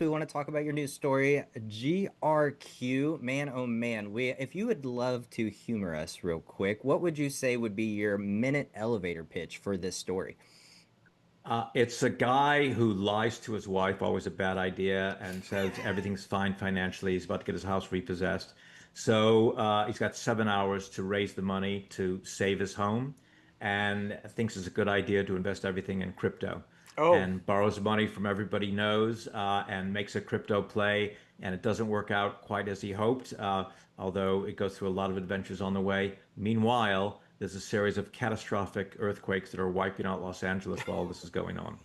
we want to talk about your news story, GRQ. Man, oh man, if you would love to humor us real quick, what would you say would be your minute elevator pitch for this story? It's a guy who lies to his wife, always a bad idea, and says everything's fine financially. He's about to get his house repossessed. So he's got 7 hours to raise the money to save his home and thinks it's a good idea to invest everything in crypto Oh, and borrows money from everybody he knows and makes a crypto play. And it doesn't work out quite as he hoped, although it goes through a lot of adventures on the way. Meanwhile, there's a series of catastrophic earthquakes that are wiping out Los Angeles while all this is going on,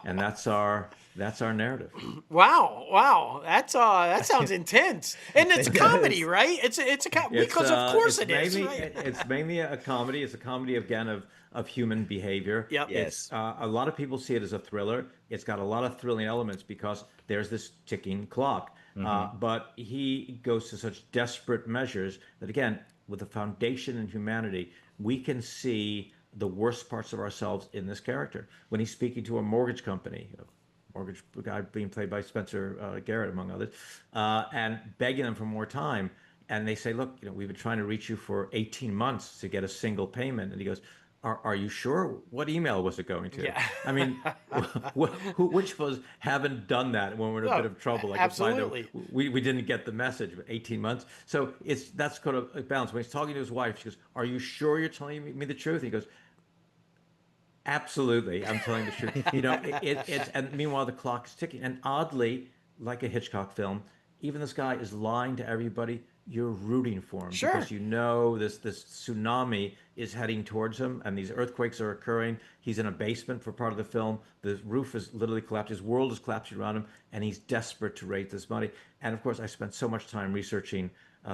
and that's our narrative. wow, wow. That sounds intense. And it's a It comedy, does. right? It's Because of course it's it is, mainly right? it's mainly a comedy. It's a comedy again of human behavior. Yep. It's Yes. a lot of people see it as a thriller. It's got a lot of thrilling elements because there's this ticking clock. Hmm. But he goes to such desperate measures that again, with the foundation in humanity, we can see the worst parts of ourselves in this character. When he's speaking to a mortgage company, mortgage guy being played by Spencer Garrett, among others, and begging them for more time. And they say, look, we've been trying to reach you for 18 months to get a single payment. And he goes, are you sure? What email was it going to? Yeah. I mean, which of us haven't done that when we're in a bit No, of trouble? Like, it's by the absolutely. we didn't get the message, but 18 months. So that's kind of a balance. When he's talking to his wife, she goes, are you sure you're telling me the truth? And he goes, absolutely, I'm telling the truth. It's and meanwhile the clock is ticking. And oddly, like a Hitchcock film, even this guy is lying to everybody. You're rooting for him because Sure. this tsunami is heading towards him, and these earthquakes are occurring. He's in a basement for part of the film. The roof is literally collapsed. His world is collapsing around him, and he's desperate to raise this money. And of course, I spent so much time researching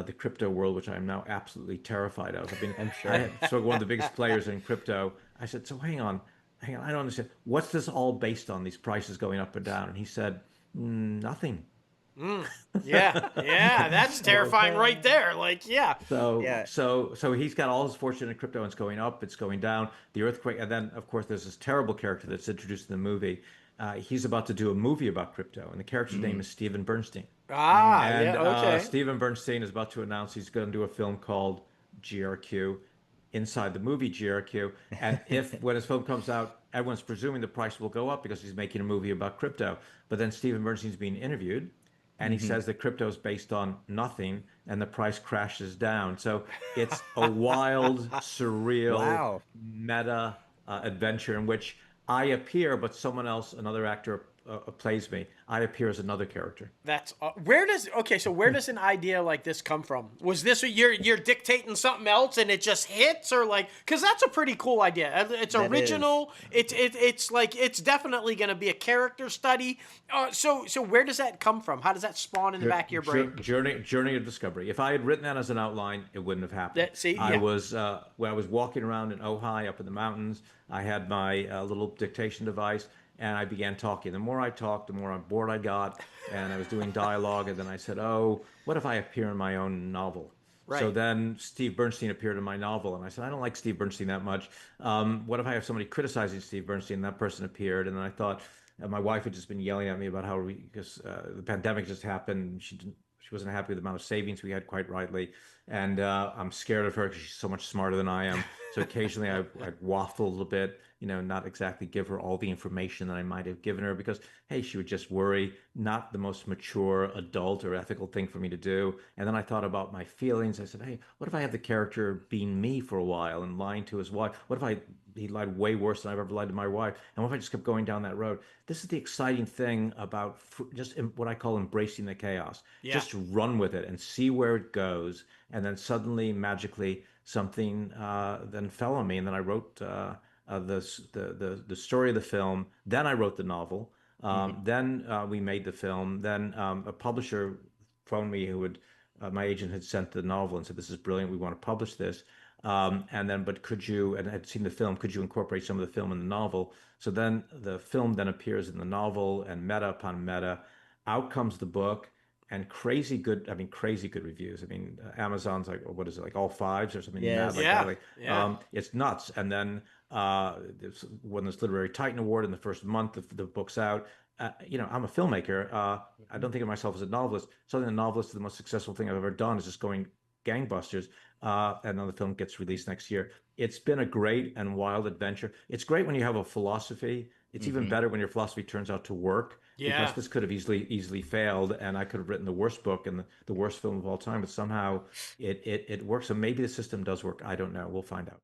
the crypto world, which I am now absolutely terrified of. I mean, I'm I sure. am so one of the biggest players in crypto. I said, so hang on, I don't understand. What's this all based on? These prices going up and down? And he said, nothing. Yeah. Yeah. That's terrifying right there. Like, yeah. So, Yeah. so, so he's got all his fortune in crypto, and it's going up, it's going down. The earthquake, and then of course there's this terrible character that's introduced in the movie. He's about to do a movie about crypto, and the character's name Mm, is Steven Bernstein. Ah, And yeah. Okay. Steven Bernstein is about to announce he's going to do a film called GRQ inside the movie GRQ. And if when his film comes out, everyone's presuming the price will go up because he's making a movie about crypto. But then Steven Bernstein's being interviewed and he hmm. says that crypto is based on nothing and the price crashes down. So it's a wild, surreal, Wow. meta adventure in which I appear, but someone else, another actor, plays me. I appear as another character. That's where does an idea like this come from? Was this you're dictating something else and it just hits, or like, because that's a pretty cool idea. It's That is. original. It's like it's definitely going to be a character study. So where does that come from? How does that spawn in the back of your brain? Journey of discovery. If I had written that as an outline, it wouldn't have happened. That see, I yeah, was when I was walking around in Ojai up in the mountains. I had my little dictation device, and I began talking. The more I talked, the more on board I got, and I was doing dialogue. And then I said, "Oh, what if I appear in my own novel?" So right. then Steve Bernstein appeared in my novel, and I said, "I don't like Steve Bernstein that much. What if I have somebody criticizing Steve Bernstein?" And that person appeared, and then I thought my wife had just been yelling at me about how because the pandemic just happened. She wasn't happy with the amount of savings we had, quite rightly, and I'm scared of her because she's so much smarter than I am. So occasionally I waffle a little bit, not exactly give her all the information that I might have given her because, hey, she would just worry. Not the most mature, adult, or ethical thing for me to do. And then I thought about my feelings. I said, hey, what if I have the character being me for a while and lying to his wife? What if he lied way worse than I've ever lied to my wife? And what if I just kept going down that road? This is the exciting thing about just what I call embracing the chaos. Yeah. Just run with it and see where it goes. And then suddenly, magically, something then fell on me, and then I wrote the story of the film. Then I wrote the novel. Hmm. Then we made the film. Then a publisher phoned me who would my agent had sent the novel and said, "This is brilliant. We want to publish this." And then, but could you? And I had seen the film. Could you incorporate some of the film in the novel? So then the film then appears in the novel, and meta upon meta, out comes the book and crazy good. I mean, crazy good reviews. I mean, Amazon's like, what is it, like all fives or something mad Yes. like that? Yeah. Like, Yeah. it's nuts. And then it's won this Literary Titan Award in the first month of the book's out. I'm a filmmaker. I don't think of myself as a novelist. Suddenly, a novelist is the most successful thing I've ever done is just going gangbusters. And then the film gets released next year. It's been a great and wild adventure. It's great when you have a philosophy. It's even Mm-hmm. better when your philosophy turns out to work, because Yeah. this could have easily failed, and I could have written the worst book and the worst film of all time. But somehow it works. And maybe the system does work. I don't know. We'll find out.